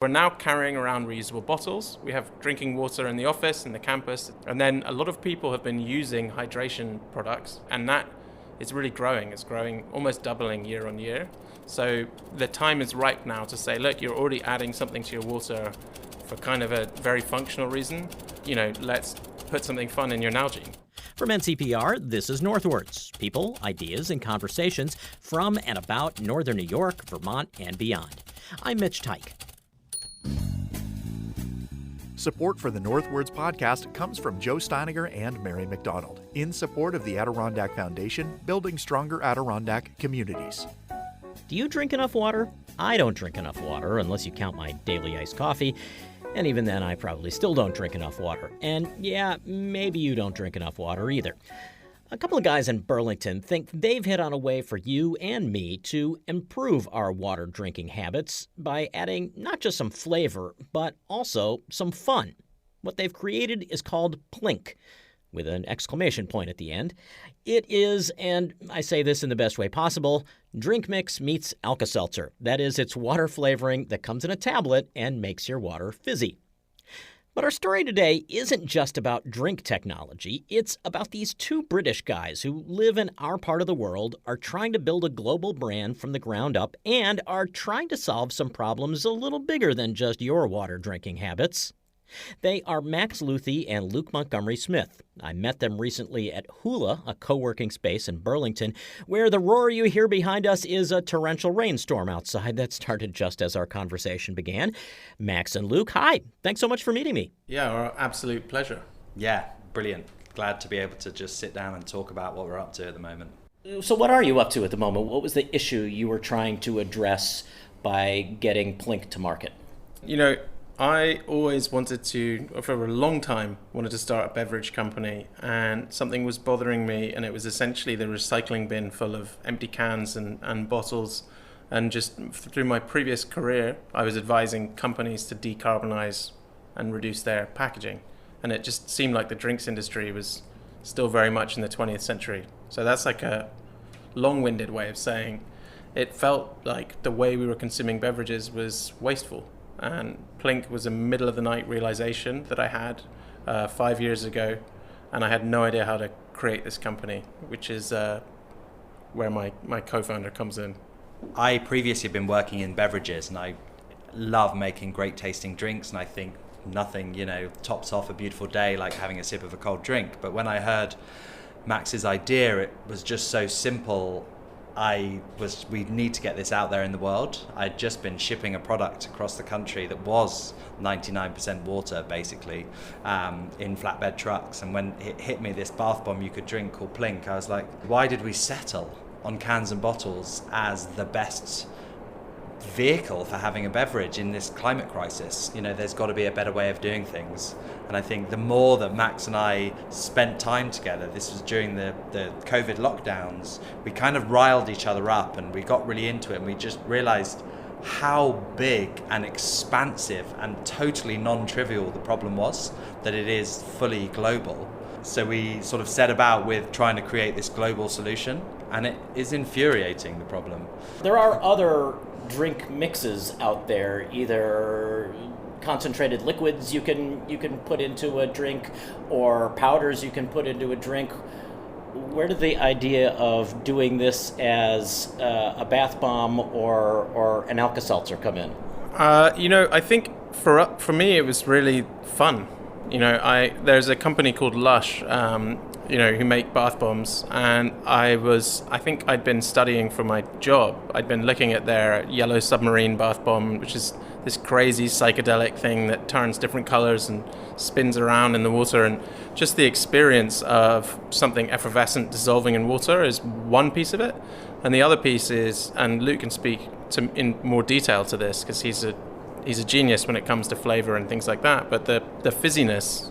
We're now carrying around reusable bottles. We have drinking water in the office, in the campus, and then a lot of people have been using hydration products, and that is really growing. It's growing, almost doubling year on year. So the time is ripe now to say, look, you're already adding something to your water for kind of a very functional reason. Let's put something fun in your Nalgene. From NCPR, this is Northwards. People, ideas, and conversations from and about Northern New York, Vermont, and beyond. I'm Mitch Teich. Support for the Northwards podcast comes from Joe Steiniger and Mary McDonald in support of the Adirondack Foundation, building stronger Adirondack communities. Do you drink enough water? I don't drink enough water unless you count my daily iced coffee. And even then, I probably still don't drink enough water. And yeah, maybe you don't drink enough water either. A couple of guys in Burlington think they've hit on a way for you and me to improve our water drinking habits by adding not just some flavor, but also some fun. What they've created is called Plink, with an exclamation point at the end. It is, and I say this in the best way possible, drink mix meets Alka-Seltzer. That is, it's water flavoring that comes in a tablet and makes your water fizzy. But our story today isn't just about drink technology. It's about these two British guys who live in our part of the world, are trying to build a global brand from the ground up, and are trying to solve some problems a little bigger than just your water drinking habits. They are Max Luthi and Luke Montgomery Smith. I met them recently at Hula, a co-working space in Burlington, where the roar you hear behind us is a torrential rainstorm outside that started just as our conversation began. Max and Luke, hi. Thanks so much for meeting me. Yeah, our absolute pleasure. Yeah, brilliant. Glad to be able to just sit down and talk about what we're up to at the moment. So what are you up to at the moment? What was the issue you were trying to address by getting Plink to market? I always wanted to, for a long time, wanted to start a beverage company, and something was bothering me, and it was essentially the recycling bin full of empty cans and bottles. And just through my previous career, I was advising companies to decarbonize and reduce their packaging. And it just seemed like the drinks industry was still very much in the 20th century. So that's like a long-winded way of saying it felt like the way we were consuming beverages was wasteful. And Plink was a middle-of-the-night realization that I had 5 years ago, and I had no idea how to create this company, which is where my co-founder comes in. I previously have been working in beverages, and I love making great-tasting drinks, and I think nothing, tops off a beautiful day like having a sip of a cold drink. But when I heard Max's idea, it was just so simple. We need to get this out there in the world. I'd just been shipping a product across the country that was 99% water, basically, in flatbed trucks. And when it hit me, this bath bomb you could drink called Plink, I was like, why did we settle on cans and bottles as the best vehicle for having a beverage in this climate crisis? There's got to be a better way of doing things. And I think the more that Max and I spent time together, this was during the COVID lockdowns, we kind of riled each other up and we got really into it, and we just realized how big and expansive and totally non-trivial the problem was, that it is fully global. So we sort of set about with trying to create this global solution, and it is infuriating, the problem. There are other drink mixes out there, either concentrated liquids you can put into a drink, or powders you can put into a drink. Where did the idea of doing this as a bath bomb or an Alka-Seltzer come in? I think for me it was really fun. There's a company called Lush, who make bath bombs, and I think I'd been studying for my job. I'd been looking at their yellow submarine bath bomb, which is this crazy psychedelic thing that turns different colors and spins around in the water, and just the experience of something effervescent dissolving in water is one piece of it, and the other piece is, and Luke can speak in more detail to this because he's a genius when it comes to flavor and things like that, but the fizziness,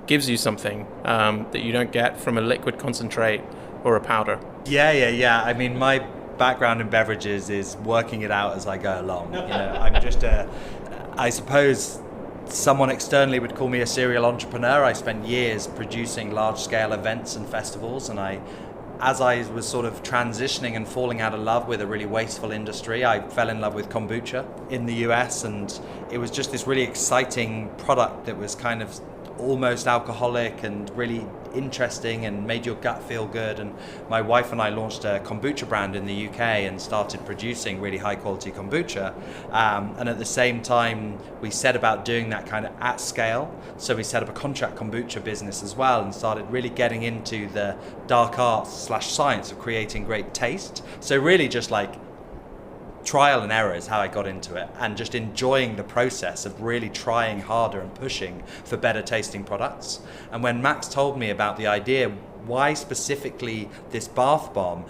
gives you something that you don't get from a liquid concentrate or a powder. Yeah. I mean, my background in beverages is working it out as I go along. I'm just I suppose someone externally would call me a serial entrepreneur. I spent years producing large-scale events and festivals, and I as I was sort of transitioning and falling out of love with a really wasteful industry, I fell in love with kombucha in the US, and it was just this really exciting product that was kind of almost alcoholic and really interesting and made your gut feel good. And my wife and I launched a kombucha brand in the UK and started producing really high quality kombucha, and at the same time we set about doing that kind of at scale. So we set up a contract kombucha business as well and started really getting into the dark arts / science of creating great taste. So really just like trial and error is how I got into it, and just enjoying the process of really trying harder and pushing for better tasting products. And when Max told me about the idea, why specifically this bath bomb,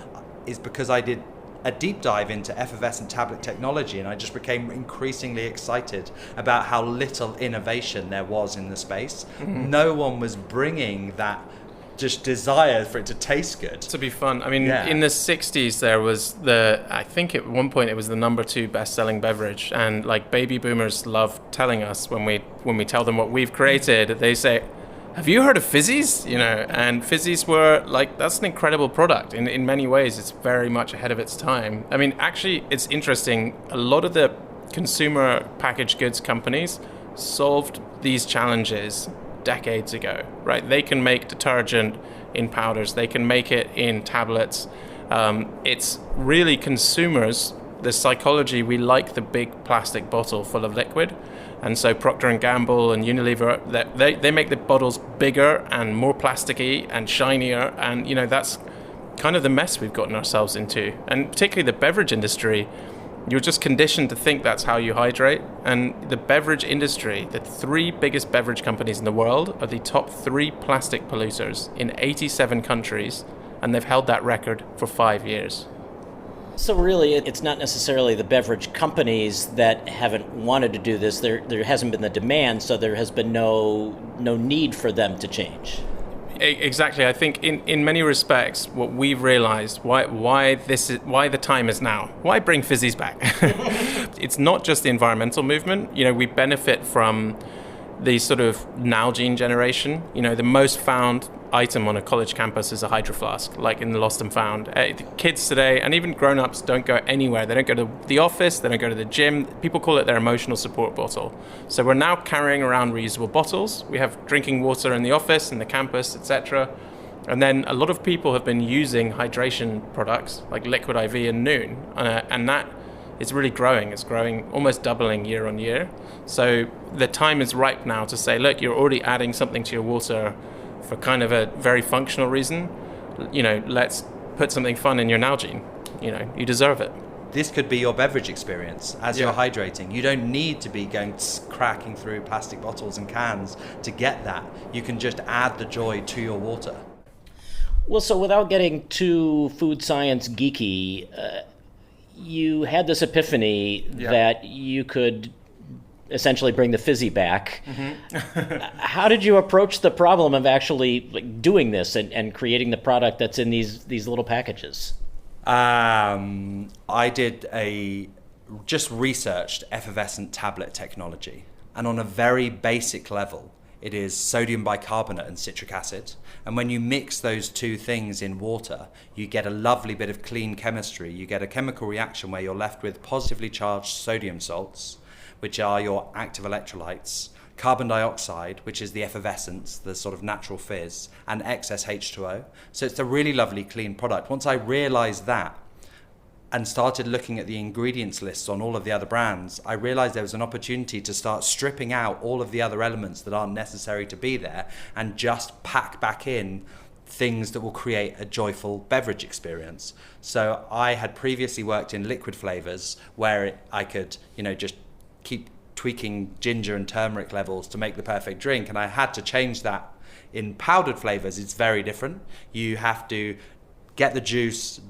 is because I did a deep dive into effervescent tablet technology, and I just became increasingly excited about how little innovation there was in the space. Mm-hmm. No one was bringing that just desire for it to taste good, to be fun. I mean, in the 60s there was I think at one point it was the number 2 best-selling beverage, and like baby boomers love telling us when we tell them what we've created, they say, have you heard of fizzies? You know, and fizzies were like, that's an incredible product. In many ways it's very much ahead of its time. I mean, actually it's interesting, a lot of the consumer packaged goods companies solved these challenges decades ago, right? They can make detergent in powders, they can make it in tablets. It's really consumers, the psychology, we like the big plastic bottle full of liquid, and so Procter & Gamble and Unilever, they make the bottles bigger and more plasticky and shinier, and you know, that's kind of the mess we've gotten ourselves into. And particularly the beverage industry, you're just conditioned to think that's how you hydrate. And the beverage industry, the 3 biggest beverage companies in the world are the top 3 plastic polluters in 87 countries, and they've held that record for 5 years. So really, it's not necessarily the beverage companies that haven't wanted to do this. There hasn't been the demand, so there has been no need for them to change. Exactly. I think in many respects, what we've realized, why the time is now. Why bring fizzies back? It's not just the environmental movement. You know, we benefit from the sort of Nalgene generation. You know, the most found item on a college campus is a hydro flask, like in the Lost and Found. The kids today, and even grown-ups, don't go anywhere. They don't go to the office, they don't go to the gym. People call it their emotional support bottle. So we're now carrying around reusable bottles. We have drinking water in the office, in the campus, etc. And then a lot of people have been using hydration products like Liquid IV and Noon, and that is really growing. It's growing, almost doubling year on year. So the time is ripe now to say, look, you're already adding something to your water for kind of a very functional reason. You know, let's put something fun in your Nalgene. You know, you deserve it. This could be your beverage experience as you're hydrating. You don't need to be cracking through plastic bottles and cans to get that. You can just add the joy to your water. Well, so without getting too food science geeky, you had this epiphany that you could essentially bring the fizzy back. Mm-hmm. How did you approach the problem of actually doing this and creating the product that's in these little packages? I just researched effervescent tablet technology, and on a very basic level, it is sodium bicarbonate and citric acid. And when you mix those 2 things in water, you get a lovely bit of clean chemistry. You get a chemical reaction where you're left with positively charged sodium salts, which are your active electrolytes, carbon dioxide, which is the effervescence, the sort of natural fizz, and excess H2O. So it's a really lovely clean product. Once I realized that and started looking at the ingredients lists on all of the other brands, I realized there was an opportunity to start stripping out all of the other elements that aren't necessary to be there and just pack back in things that will create a joyful beverage experience. So I had previously worked in liquid flavors where I could, just keep tweaking ginger and turmeric levels to make the perfect drink, and I had to change that. In powdered flavors, it's very different. You have to get the juice,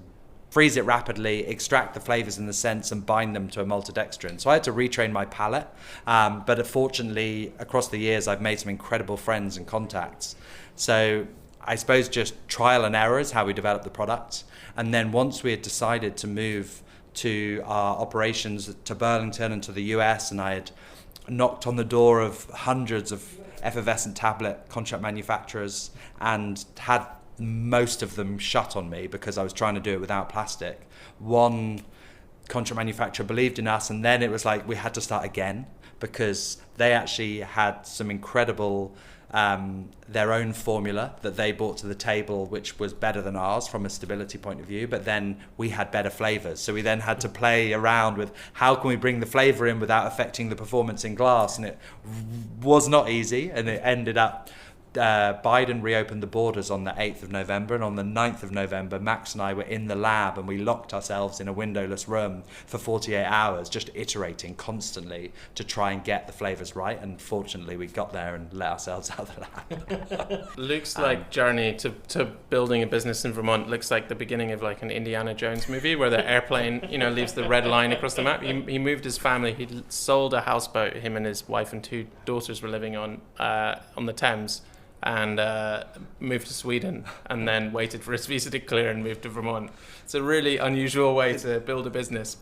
freeze it rapidly, extract the flavors and the scents, and bind them to a maltodextrin. So I had to retrain my palate, but fortunately, across the years, I've made some incredible friends and contacts. So I suppose just trial and error is how we developed the product. And then once we had decided to move to our operations to Burlington and to the US, and I had knocked on the door of hundreds of effervescent tablet contract manufacturers and had most of them shut on me because I was trying to do it without plastic. One contract manufacturer believed in us, and then it was like we had to start again because they actually had some incredible their own formula that they brought to the table, which was better than ours from a stability point of view, but then we had better flavors. So we then had to play around with how can we bring the flavor in without affecting the performance in glass, and it was not easy, and it ended up Biden reopened the borders on the 8th of November, and on the 9th of November, Max and I were in the lab and we locked ourselves in a windowless room for 48 hours, just iterating constantly to try and get the flavors right. And fortunately, we got there and let ourselves out of the lab. Luke's journey to building a business in Vermont looks like the beginning of like an Indiana Jones movie where the airplane, leaves the red line across the map. He moved his family. He sold a houseboat him and his wife and 2 daughters were living on the Thames, and moved to Sweden, and then waited for his visa to clear and moved to Vermont. It's a really unusual way to build a business.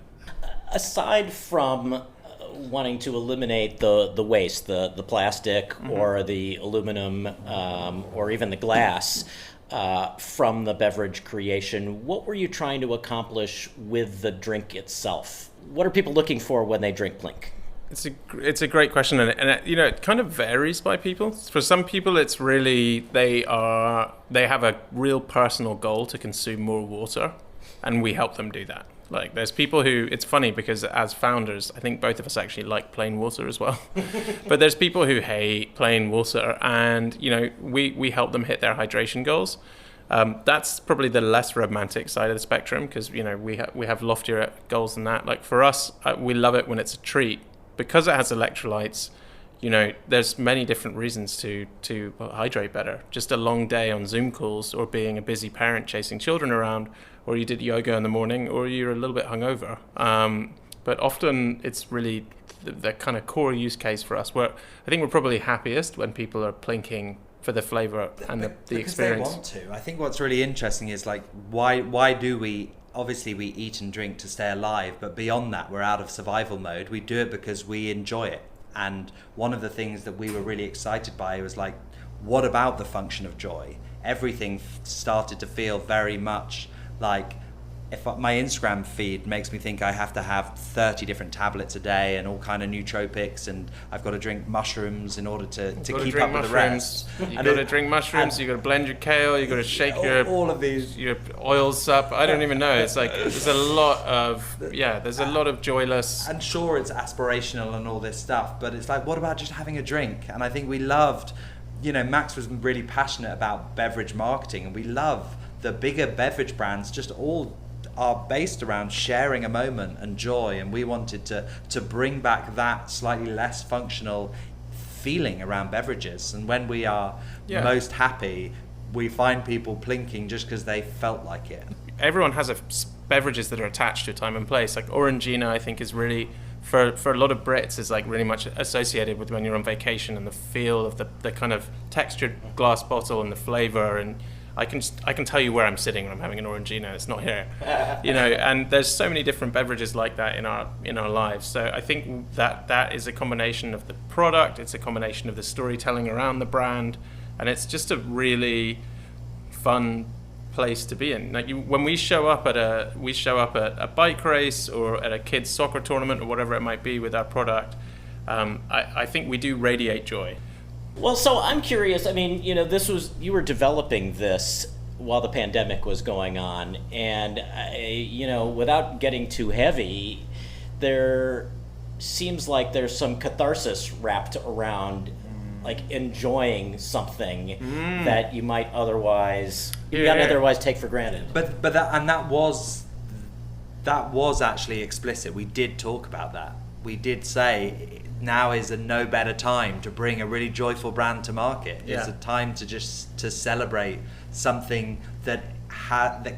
Aside from wanting to eliminate the waste, the plastic or the aluminum or even the glass from the beverage creation, what were you trying to accomplish with the drink itself? What are people looking for when they drink Plink? It's a great question, and it kind of varies by people. For some people, it's really they have a real personal goal to consume more water, and we help them do that. Like, there's people who, it's funny because as founders, I think both of us actually like plain water as well. But there's people who hate plain water, and we help them hit their hydration goals. That's probably the less romantic side of the spectrum because we have loftier goals than that. Like for us, we love it when it's a treat. Because it has electrolytes, there's many different reasons to hydrate better. Just a long day on Zoom calls, or being a busy parent chasing children around, or you did yoga in the morning, or you're a little bit hungover. But often it's really the kind of core use case for us. I think we're probably happiest when people are plinking for the flavor and the experience. They want to. I think what's really interesting is like why do we? Obviously, we eat and drink to stay alive, but beyond that, we're out of survival mode. We do it because we enjoy it. And one of the things that we were really excited by was like, what about the function of joy? Everything started to feel very much like, if my Instagram feed makes me think I have to have 30 different tablets a day and all kind of nootropics, and I've got to drink mushrooms in order to keep up with the rest. You've got to drink mushrooms, you've got to blend your kale, you've got to shake all of these your oils up. I don't even know. It's like there's a lot of joyless. And sure, it's aspirational and all this stuff, but it's like, what about just having a drink? And I think we loved, Max was really passionate about beverage marketing, and we love the bigger beverage brands just all are based around sharing a moment and joy, and we wanted to bring back that slightly less functional feeling around beverages. And when we are most happy, we find people plinking just because they felt like it. Everyone has beverages that are attached to a time and place. Like Orangina, I think, is really for a lot of Brits is like really much associated with when you're on vacation, and the feel of the kind of textured glass bottle and the flavor. And I can tell you where I'm sitting when I'm having an Orangina. It's not here, And there's so many different beverages like that in our lives. So I think that is a combination of the product. It's a combination of the storytelling around the brand, and it's just a really fun place to be in. Like when we show up at a bike race or at a kids soccer tournament or whatever it might be with our product, I think we do radiate joy. Well, so I'm curious. I mean, you were developing this while the pandemic was going on, and without getting too heavy, there seems like there's some catharsis wrapped around like enjoying something that you might otherwise take for granted. But that was actually explicit. We did talk about that. We did say now is no better time to bring a really joyful brand to market. It's a time to celebrate something that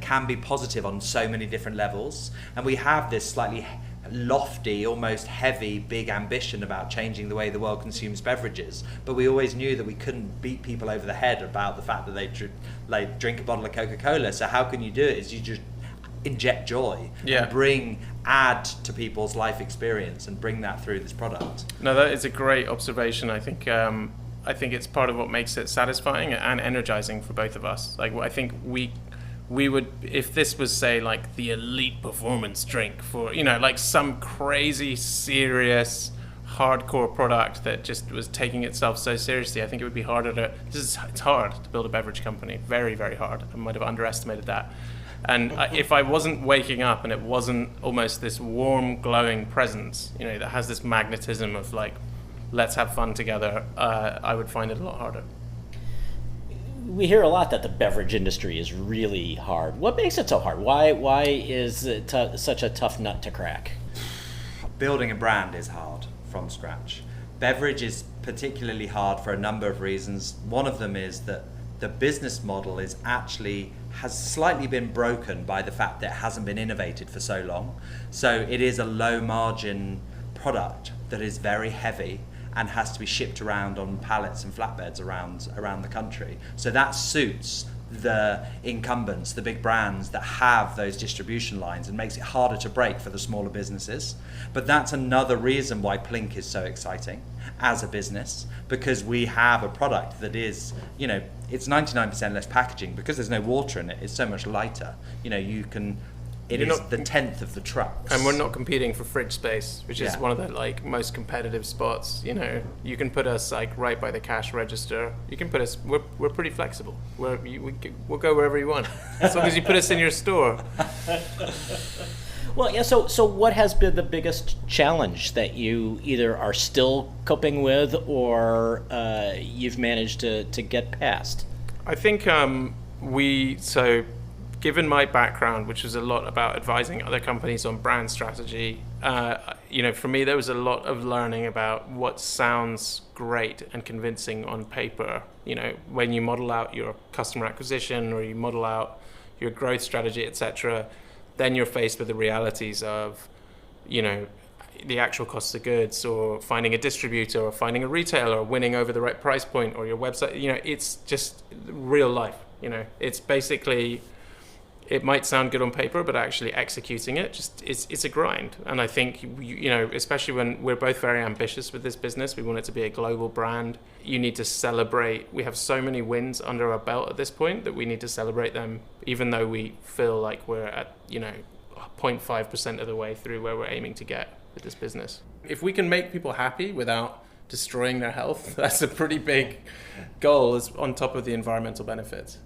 can be positive on so many different levels. And we have this slightly lofty, almost heavy, big ambition about changing the way the world consumes beverages. But we always knew that we couldn't beat people over the head about the fact that they drink a bottle of Coca-Cola. So how can you do it? Is you just inject joy and add to people's life experience and bring that through this product. No, that is a great observation. I think I think it's part of what makes it satisfying and energizing for both of us. Like, I think we would, if this was, say, like the elite performance drink for, like some crazy serious hardcore product that just was taking itself so seriously, I think it would be harder it's hard to build a beverage company. Very, very hard. I might have underestimated that. And if I wasn't waking up and it wasn't almost this warm, glowing presence, that has this magnetism of like, let's have fun together, I would find it a lot harder. We hear a lot that the beverage industry is really hard. What makes it so hard? Why is it such a tough nut to crack? Building a brand is hard from scratch. Beverage is particularly hard for a number of reasons. One of them is that the business model has slightly been broken by the fact that it hasn't been innovated for so long. So it is a low margin product that is very heavy and has to be shipped around on pallets and flatbeds around the country. So that suits the incumbents, the big brands that have those distribution lines, and makes it harder to break for the smaller businesses. But that's another reason why Plink is so exciting as a business, because we have a product that is, it's 99% less packaging because there's no water in it. It's so much lighter. It is the 10th of the trucks. And we're not competing for fridge space, which is one of the most competitive spots. You can put us right by the cash register. You can put us. We're pretty flexible. We'll go wherever you want, as long as you put us in your store. Well, yeah. So what has been the biggest challenge that you either are still coping with or you've managed to get past? I think given my background, which was a lot about advising other companies on brand strategy, for me there was a lot of learning about what sounds great and convincing on paper. When you model out your customer acquisition or you model out your growth strategy, etc., then you're faced with the realities of, the actual cost of goods, or finding a distributor, or finding a retailer, or winning over the right price point, or your website. It's just real life. It's basically, it might sound good on paper, but actually executing it, it's a grind. And I think, especially when we're both very ambitious with this business, we want it to be a global brand. You need to celebrate. We have so many wins under our belt at this point that we need to celebrate them, even though we feel like we're at, 0.5% of the way through where we're aiming to get with this business. If we can make people happy without destroying their health, that's a pretty big goal, is on top of the environmental benefits.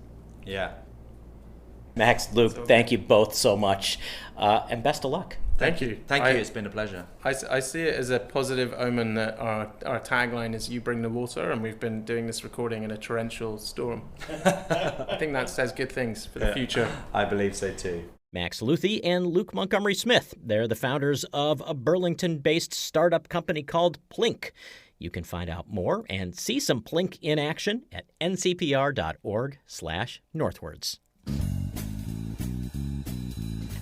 Yeah. Max, Luke, thank you both so much, and best of luck. Thank you. Thank you. It's been a pleasure. I see it as a positive omen that our tagline is "You bring the water," and we've been doing this recording in a torrential storm. I think that says good things for the future. I believe so too. Max Luthi and Luke Montgomery Smith. They're the founders of a Burlington-based startup company called Plink. You can find out more and see some Plink in action at ncpr.org/northwards.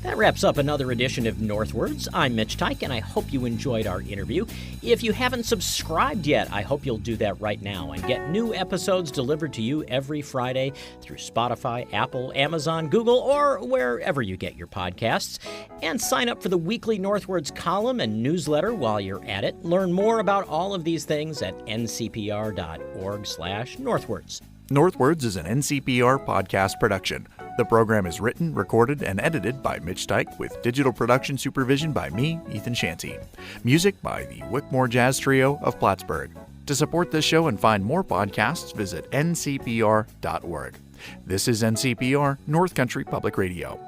That wraps up another edition of Northwards. I'm Mitch Tyke, and I hope you enjoyed our interview. If you haven't subscribed yet, I hope you'll do that right now and get new episodes delivered to you every Friday through Spotify, Apple, Amazon, Google, or wherever you get your podcasts. And sign up for the weekly Northwards column and newsletter while you're at it. Learn more about all of these things at ncpr.org/northwards. Northwards is an NCPR podcast production. The program is written, recorded, and edited by Mitch Tyke, with digital production supervision by me, Ethan Shanty. Music by the Wickmore Jazz Trio of Plattsburgh. To support this show and find more podcasts, visit ncpr.org. This is NCPR, North Country Public Radio.